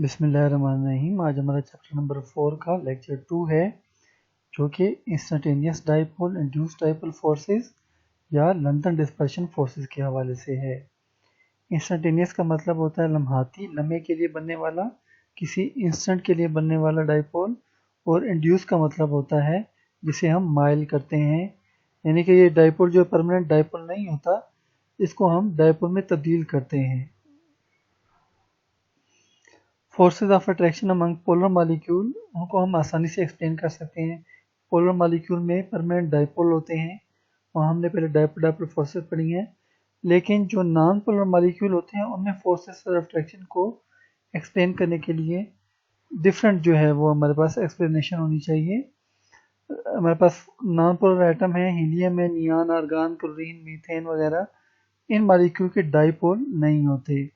बिस्मिल्लाहिर्रहमानिर्रहीम। आज हमारा चैप्टर नंबर 4 का लेक्चर 2 है, जो कि instantaneous dipole induced dipole forces या लंदन डिस्पर्शन फोर्सेस के हवाले से है। इंस्टेंटेनियस का मतलब होता है लम्हाती, लम्हे के लिए बनने वाला, किसी इंस्टेंट के लिए बनने वाला डाइपोल। और इंड्यूस का मतलब होता है जिसे हम माइल करते हैं, यानी कि ये डाइपोल जो परमानेंट डाइपोल नहीं होता, इसको हम डाइपोल में तब्दील करते हैं। Forces of attraction among polar molecule, उनको हम आसानी से एक्सप्लेन कर सकते हैं। पोलर मॉलिक्यूल में परमानेंट डाइपोल होते हैं, और हमने पहले डाइपोल डाइपोल फोर्सेज पढ़ी हैं। लेकिन जो नॉन पोलर मॉलिक्यूल होते हैं उनमें फोर्सेज ऑफ अट्रैक्शन को एक्सप्लेन करने के लिए डिफरेंट जो है वो हमारे पास एक्सप्लेनेशन होनी चाहिए। हमारे पास नॉन पोलर एटम है, हीलियम है, नियान, आर्गान, क्लोरीन, मीथेन वगैरह। इन मॉलिक्यूल के डाइपोल नहीं होते।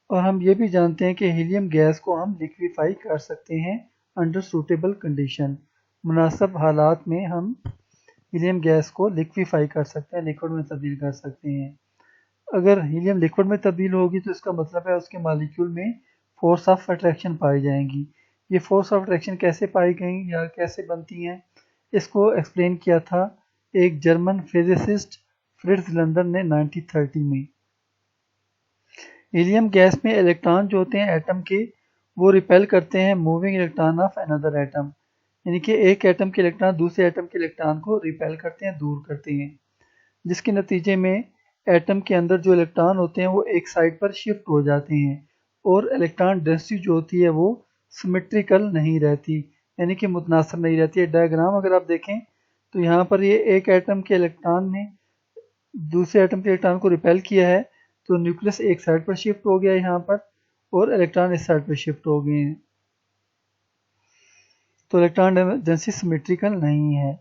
और हम ये भी जानते हैं कि हीलियम गैस को हम लिक्विफाई कर सकते हैं अंडर सूटेबल कंडीशन। मुनासिब हालात में हम हीलियम गैस को लिक्विफाई कर सकते हैं, लिक्विड में तब्दील कर सकते हैं। अगर हीलियम लिक्विड में तब्दील होगी तो इसका मतलब है उसके मॉलिक्यूल में फोर्स ऑफ अट्रैक्शन पाई जाएंगी। ये फोर्स ऑफ अट्रैक्शन कैसे पाई गई या कैसे बनती हैं, इसको एक्सप्लेन किया था एक जर्मन फिजिसिस्ट फ्रिट्ज लंदन ने 1930 में। हीलियम गैस में इलेक्ट्रॉन जो होते हैं एटम के, वो रिपेल करते हैं moving electron of another atom, यानी कि एक एटम के इलेक्ट्रॉन दूसरे एटम के इलेक्ट्रॉन को रिपेल करते हैं, दूर करते हैं, जिसके नतीजे में एटम के अंदर जो इलेक्ट्रॉन होते हैं वो एक साइड पर शिफ्ट हो जाते हैं, और इलेक्ट्रॉन डेंसिटी जो होती है वो सिमेट्रिकल नहीं रहती, यानी कि मुतनासिब नहीं रहती है। डायग्राम अगर आप देखें तो यहाँ पर ये एक एटम के इलेक्ट्रॉन ने दूसरे एटम के इलेक्ट्रॉन को रिपेल किया है, तो न्यूक्लियस एक साइड पर शिफ्ट हो गया यहाँ पर, और इलेक्ट्रॉन इस साइड पर शिफ्ट हो गए हैं। तो इलेक्ट्रॉन डेंसिटी सिमेट्रिकल नहीं है।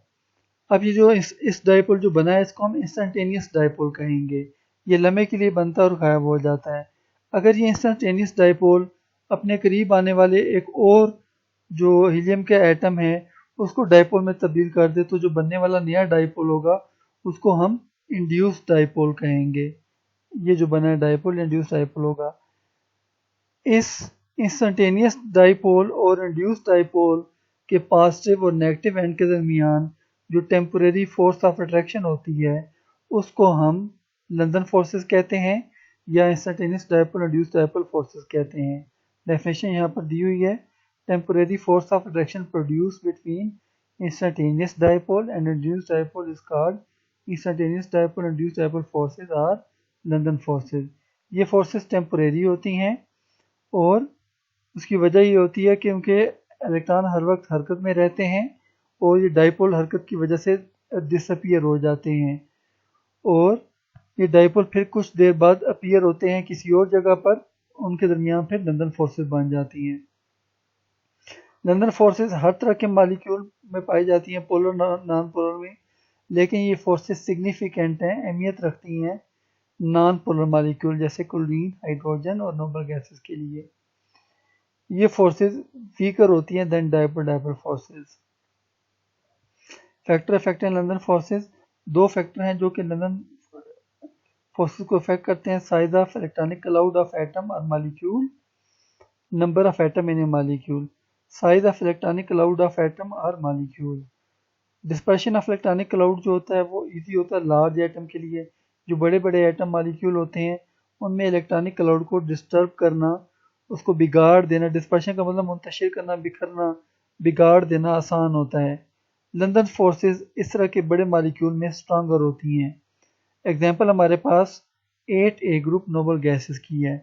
अब ये जो इस डाइपोल जो बना है, इसको हम इंस्टेंटेनियस डाइपोल कहेंगे। ये लम्हे के लिए बनता है और गायब हो जाता है। अगर ये इंस्टेंटेनियस डाइपोल अपने करीब आने वाले एक और जो हीलियम का एटम है उसको डाइपोल में तब्दील कर दे, तो जो बनने वाला नया डाइपोल होगा उसको हम इंड्यूस डाइपोल कहेंगे। ये जो बना है डाइपोल इंड्यूस डाइपोल होगा। इस इंस्टेंटेनियस डाइपोल और इंड्यूस डाइपोल के पॉजिटिव और नेगेटिव एंड के दरमियान जो टेम्परेरी फोर्स ऑफ अट्रैक्शन होती है उसको हम लंदन फोर्सेस कहते हैं, या instantaneous dipole induce dipole forces कहते हैं। डेफिनेशन यहाँ पर दी हुई है। Temporary force of attraction produce between instantaneous dipole and induce dipole is called instantaneous dipole induce dipole forces are London forces. ये फोर्सेस टेम्परेरी होती हैं, और उसकी वजह ये होती है कि उनके इलेक्ट्रॉन हर वक्त हरकत में रहते हैं, और ये डाइपोल हरकत की वजह से डिसअपीयर हो जाते हैं, और ये डाइपोल फिर कुछ देर बाद अपीयर होते हैं किसी और जगह पर, उनके दरमियान फिर लंदन फोर्सेस बन जाती हैं। लंदन फोर्सेस हर तरह के मॉलिक्यूल में पाई जाती हैं, पोलर नॉन पोलर में, लेकिन ये फोर्सेस सिग्निफिकेंट हैं, अहमियत रखती हैं नॉन पोलर मॉलिक्यूल जैसे क्लोरीन, हाइड्रोजन और नोबल गैसेस के लिए। ये फोर्सेस वीकर होती हैं then dipole dipole forces. Factor affecting London forces, दो फैक्टर हैं जो कि लंदन फोर्सेस को अफेक्ट करते हैं: size of electronic cloud of atom और molecule, number of atom in a molecule. Size of electronic cloud of atom और molecule. Dispersion of electronic cloud जो होता है वो इजी होता है लार्ज एटम के लिए। जो बड़े बड़े एटम मॉलिक्यूल होते हैं उनमें इलेक्ट्रॉनिक क्लाउड को डिस्टर्ब करना, उसको बिगाड़ देना, डिस्पर्शन का मतलब मुंतशिर करना, बिखरना, बिगाड़ देना आसान होता है। लंदन फोर्सेस इस तरह के बड़े मॉलिक्यूल में स्ट्रांगर होती हैं। एग्जांपल हमारे पास 8A ग्रुप नोबल गैसेस की है।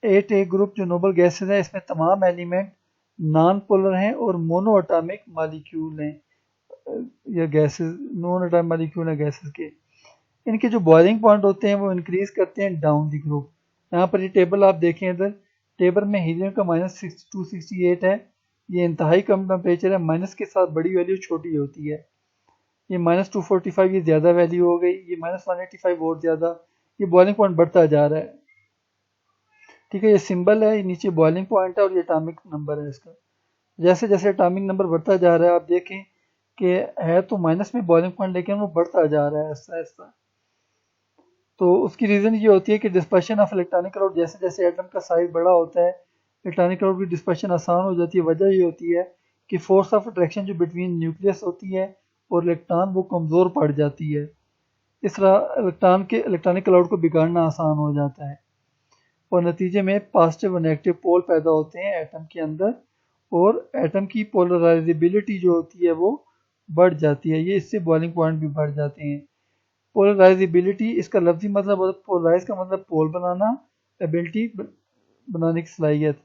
8A ग्रुप जो नोबल गैसेस है, इसमें तमाम एलिमेंट नॉन पोलर हैं और मोनो एटॉमिक मॉलिक्यूल हैं, या गैसेस नॉन एटॉमिक मॉलिक्यूल हैं गैसेस के। इनके जो बॉइलिंग पॉइंट होते हैं वो इंक्रीज करते हैं डाउन दी ग्रुप। यहाँ पर ये टेबल आप देखें, इधर टेबल में हीलियम का -268 है, ये इंतहाई कम टेम्परेचर है, माइनस के साथ बड़ी वैल्यू छोटी होती है। ये -245 ये ज़्यादा वैल्यू हो गई, ये -185 और ज़्यादा, ये बॉइलिंग पॉइंट बढ़ता जा रहा है। ठीक है, ये सिंबल है, ये नीचे बॉइलिंग पॉइंट है और ये एटॉमिक नंबर है इसका। जैसे जैसे एटॉमिक नंबर बढ़ता जा रहा है, आप देखें कि है तो माइनस में बॉइलिंग पॉइंट, लेकिन वो बढ़ता जा रहा है ऐसा ऐसा। तो उसकी रीज़न ये होती है कि डिस्पर्शन ऑफ इलेक्ट्रॉनिक क्लाउड, जैसे जैसे एटम का साइज बड़ा होता है इलेक्ट्रॉनिक क्लाउड की डिस्पर्शन आसान हो जाती है। वजह ये होती है कि फोर्स ऑफ अट्रैक्शन जो बिटवीन न्यूक्लियस होती है और इलेक्ट्रॉन वो कमज़ोर पड़ जाती है। इस तरह इलेक्ट्रॉनिक क्लाउड को बिगाड़ना आसान हो जाता है और नतीजे में पॉजिटिव और नेगेटिव पोल पैदा होते हैं एटम के अंदर और एटम की पोलराइजेबिलिटी जो होती है वो बढ़ जाती है। ये इससे बॉइलिंग पॉइंट भी बढ़ जाते हैं। पोलराइजेबिलिटी इसका लफ्जी मतलब होता है, पोलराइज का मतलब पोल बनाना, एबिलिटी बनाने की सलाहियत,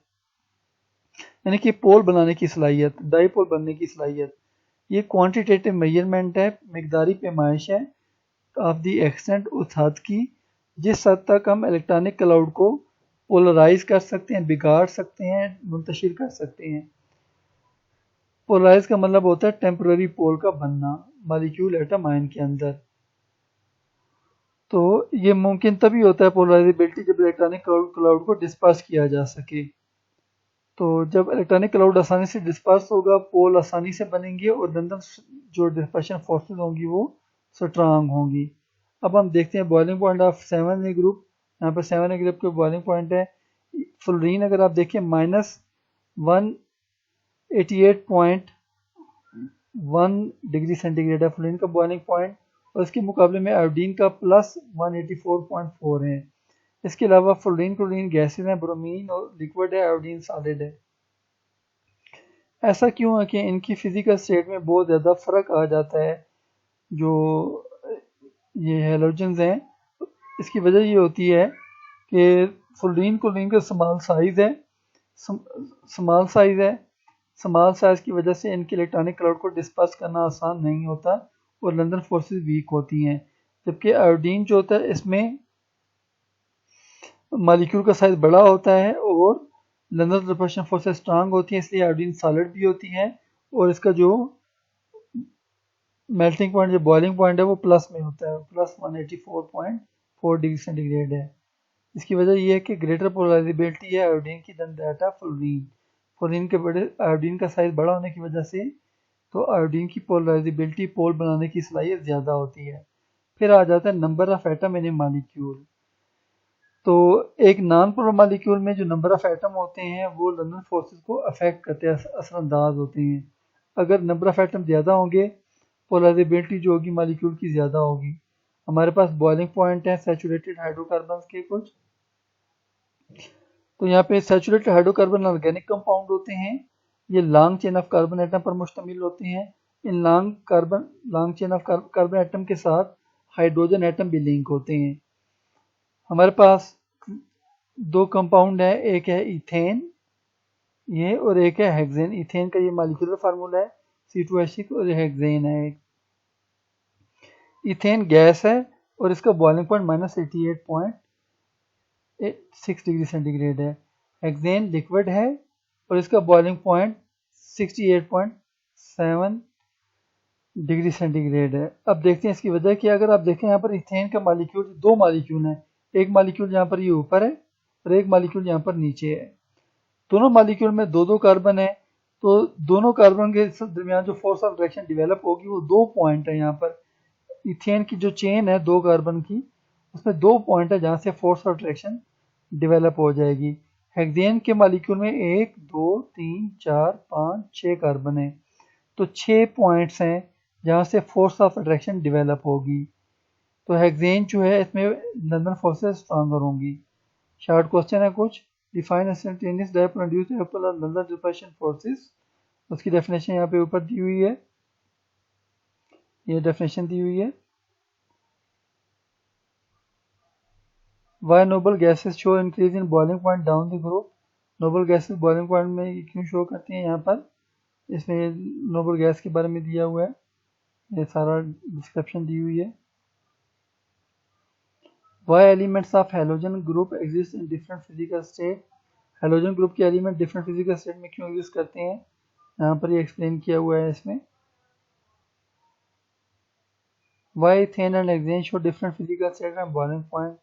यानी कि पोल बनाने की सलाहियत, डाईपोल बनने की सलाहियत। ये क्वांटिटेटिव मेजरमेंट है, मिकदारी पैमाइश है ऑफ दी एक्सटेंट, उस हद की जिस हद तक हम इलेक्ट्रॉनिक क्लाउड को पोलराइज कर सकते हैं, बिगाड़ सकते हैं, मुंतशिर कर सकते हैं। पोलराइज का मतलब होता है टेम्पररी पोल का बनना मॉलिक्यूल एटम आयन के अंदर। तो ये मुमकिन तभी होता है पोलराइजेबिलिटी जब इलेक्ट्रॉनिक क्लाउड को डिस्पर्स किया जा सके। तो जब इलेक्ट्रॉनिक क्लाउड आसानी से डिस्पर्स होगा, पोल आसानी से बनेंगे और अंदर जो डिस्पर्शन फोर्सेस होंगी वो स्ट्रांग होंगी। अब हम देखते हैं boiling point of 7A group. यहाँ पर 7A ग्रुप के बॉइलिंग पॉइंट है फ्लोरीन, अगर आप देखिए -188.1 डिग्री सेंटीग्रेड है फ्लोरीन का बॉइलिंग पॉइंट, और इसके मुकाबले में आयोडीन का +184.4 है। इसके अलावा फ्लोरीन क्लोरीन गैसेज हैं, ब्रोमीन और लिक्विड है, आयोडीन सॉलिड है। ऐसा क्यों है कि इनकी फिजिकल स्टेट में बहुत ज़्यादा फर्क आ जाता है। जो ये हैलोजेंस हैं, इसकी वजह ये होती है कि फ्लोरीन क्लोरीन का स्मॉल साइज़ है, स्मॉल साइज़ की वजह से इनके इलेक्ट्रॉनिक क्लाउड को डिस्पर्स करना आसान नहीं होता और लंदन फोर्सेस वीक होती हैं। जबकि आयोडीन जो होता है इसमें मॉलिक्यूल का साइज बड़ा होता है और लंदन रिपल्शन फोर्सेस स्ट्रांग होती है, इसलिए आयोडीन सॉलिड भी होती है और इसका जो मेल्टिंग पॉइंट, जो बॉइलिंग पॉइंट है वो प्लस में होता है, +184.4 डिग्री सेंटीग्रेड है। इसकी वजह यह है कि ग्रेटर पोलराइजेबिलिटी है आयोडीन की than that of fluorine. Fluorine के बड़े आयोडीन का साइज बड़ा होने की वजह से तो आयोडीन की पोलराइजेबिलिटी, पोल बनाने की सलाहियत ज़्यादा होती है। फिर आ जाता है number of atom in a molecule. तो एक नॉन पोलर मॉलिक्यूल में जो नंबर ऑफ एटम होते हैं वो लंदन फोर्सेस को अफेक्ट करते हैं, असरअंदाज होते हैं। अगर नंबर ऑफ एटम ज़्यादा होंगे, पोलराइजेबिलिटी जो होगी मॉलिक्यूल की ज़्यादा होगी। हमारे पास बॉइलिंग पॉइंट है सैचुरेटेड हाइड्रोकार्बन के कुछ। तो यहाँ पे सैचुरेटेड हाइड्रोकार्बन ऑर्गेनिक कंपाउंड होते हैं। ये long chain of carbon atom पर मुश्तमिल होते हैं। In long chain of carbon atom के साथ हाइड्रोजन एटम भी लिंक होते हैं। हमारे पास दो कंपाउंड है, एक है इथेन ये और एक है हेक्सेन। इथेन का ये मॉलिक्यूलर फार्मूला है C2H6 और हेक्सेन है एक। इथेन गैस है और इसका बॉइलिंग पॉइंट -88.6 डिग्री सेंटीग्रेड है। हेक्सेन लिक्विड है और इसका बॉइलिंग पॉइंट 68.7 डिग्री सेंटीग्रेड है। अब देखते हैं इसकी वजह क्या। अगर आप देखें यहाँ पर इथेन का मॉलिक्यूल, दो मॉलिक्यूल हैं, एक मॉलिक्यूल यहाँ पर ये ऊपर है और एक मॉलिक्यूल यहाँ पर नीचे है। दोनों मॉलिक्यूल में दो दो कार्बन है, तो दोनों कार्बन के दरमियान जो फोर्स ऑफ अट्रैक्शन डेवलप होगी वो 2 पॉइंट है। यहाँ पर इथेन की जो चेन है 2 कार्बन की, उसमें 2 पॉइंट है जहाँ से फोर्स ऑफ अट्रैक्शन डेवलप हो जाएगी। हेक्सेन के मॉलिक्यूल में 1 2 3 4 5 6 कार्बन है, तो 6 पॉइंट्स हैं जहाँ से फोर्स ऑफ अट्रैक्शन डेवलप होगी। तो हेक्सेन जो है इसमें लंदन फोर्सेस स्ट्रॉन्गर होंगी। शॉर्ट क्वेश्चन है कुछ। Define instantaneous dipole induced dipole और लंदन रिपल्शन फोर्सेस। उसकी डेफिनेशन यहाँ पे ऊपर दी हुई है, ये डेफिनेशन दी हुई है। Why noble gases show increase in boiling point down the group. Noble gases boiling point में क्यों शो करती हैं यहाँ पर, इसमें नोबल गैस के बारे में दिया हुआ है, ये सारा डिस्क्रिप्शन दी हुई है। Why elements of halogen group exist in different physical state. Halogen group के एलिमेंट डिफरेंट फिजिकल स्टेट में क्यों एग्जिस्ट करते हैं, यहाँ पर ये एक्सप्लेन किया हुआ है इसमें। Why ethane and hexane show different physical state and boiling point.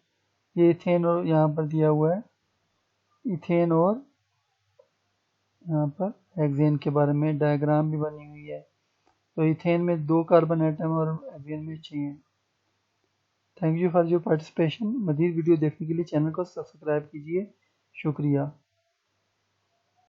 ये इथेन और यहाँ पर दिया हुआ है, इथेन और यहाँ पर हेक्सेन के बारे में डायग्राम भी बनी हुई है। तो इथेन में 2 कार्बन एटम और हेक्सेन में 6 हैं। Thank you for your participation. मज़ीद वीडियो देखने के लिए चैनल को सब्सक्राइब कीजिए। शुक्रिया।